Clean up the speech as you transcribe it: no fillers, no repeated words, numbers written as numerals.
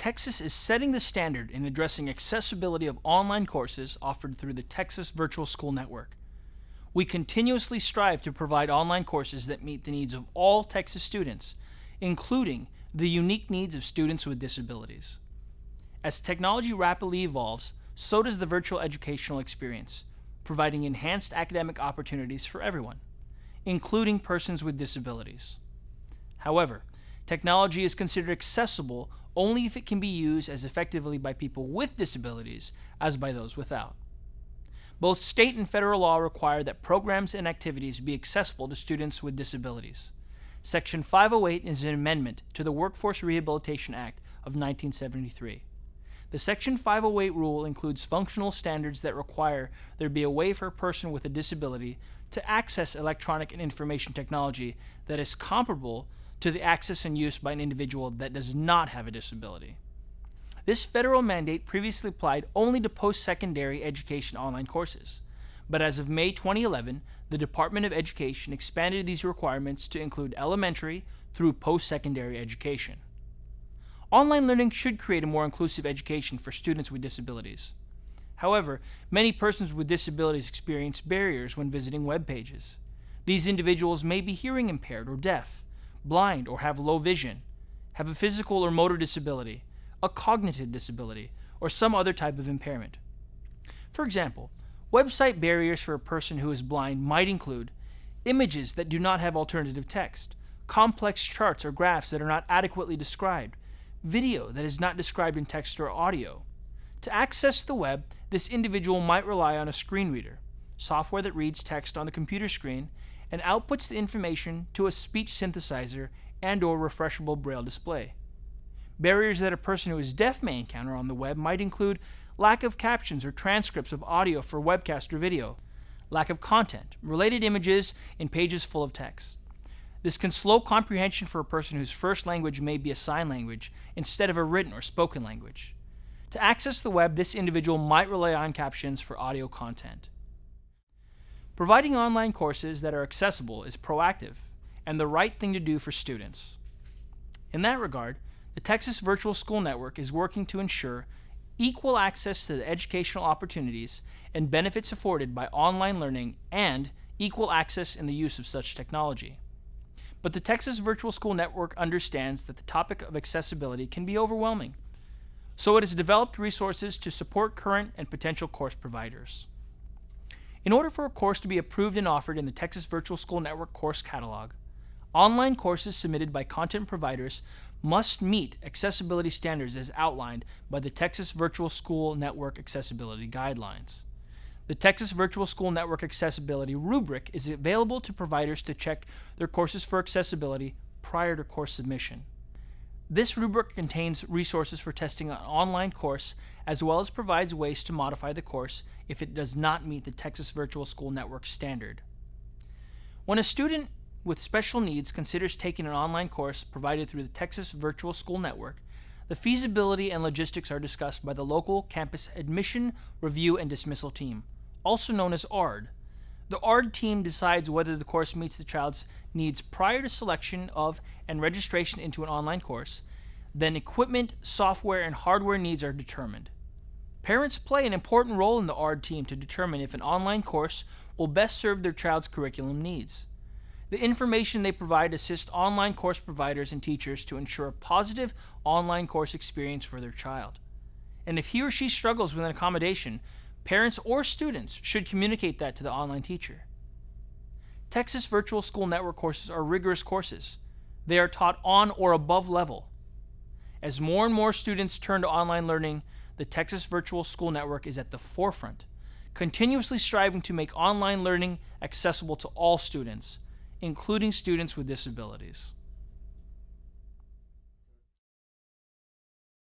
Texas is setting the standard in addressing accessibility of online courses offered through the Texas Virtual School Network. We continuously strive to provide online courses that meet the needs of all Texas students, including the unique needs of students with disabilities. As technology rapidly evolves, so does the virtual educational experience, providing enhanced academic opportunities for everyone, including persons with disabilities. However, technology is considered accessible only if it can be used as effectively by people with disabilities as by those without. Both state and federal law require that programs and activities be accessible to students with disabilities. Section 508 is an amendment to the Workforce Rehabilitation Act of 1973. The Section 508 rule includes functional standards that require there be a way for a person with a disability to access electronic and information technology that is comparable to the access and use by an individual that does not have a disability. This federal mandate previously applied only to post-secondary education online courses, but as of May 2011, the Department of Education expanded these requirements to include elementary through post-secondary education. Online learning should create a more inclusive education for students with disabilities. However, many persons with disabilities experience barriers when visiting web pages. These individuals may be hearing impaired or deaf, blind or have low vision, have a physical or motor disability, a cognitive disability, or some other type of impairment. For example, website barriers for a person who is blind might include images that do not have alternative text, complex charts or graphs that are not adequately described, video that is not described in text or audio. To access the web, this individual might rely on a screen reader, software that reads text on the computer screen and outputs the information to a speech synthesizer and/or refreshable braille display. Barriers that a person who is deaf may encounter on the web might include lack of captions or transcripts of audio for webcast or video, lack of content, related images in pages full of text. This can slow comprehension for a person whose first language may be a sign language instead of a written or spoken language. To access the web, this individual might rely on captions for audio content. Providing online courses that are accessible is proactive and the right thing to do for students. In that regard, the Texas Virtual School Network is working to ensure equal access to the educational opportunities and benefits afforded by online learning and equal access in the use of such technology. But the Texas Virtual School Network understands that the topic of accessibility can be overwhelming, so it has developed resources to support current and potential course providers. In order for a course to be approved and offered in the Texas Virtual School Network course catalog, online courses submitted by content providers must meet accessibility standards as outlined by the Texas Virtual School Network Accessibility Guidelines. The Texas Virtual School Network Accessibility Rubric is available to providers to check their courses for accessibility prior to course submission. This rubric contains resources for testing an online course as well as provides ways to modify the course if it does not meet the Texas Virtual School Network standard. When a student with special needs considers taking an online course provided through the Texas Virtual School Network, the feasibility and logistics are discussed by the local campus admission, review, and dismissal team, also known as ARD. The ARD team decides whether the course meets the child's needs prior to selection of and registration into an online course. Then equipment, software, and hardware needs are determined. Parents play an important role in the ARD team to determine if an online course will best serve their child's curriculum needs. The information they provide assists online course providers and teachers to ensure a positive online course experience for their child. And if he or she struggles with an accommodation, parents or students should communicate that to the online teacher. Texas Virtual School Network courses are rigorous courses. They are taught on or above level. As more and more students turn to online learning, the Texas Virtual School Network is at the forefront, continuously striving to make online learning accessible to all students, including students with disabilities.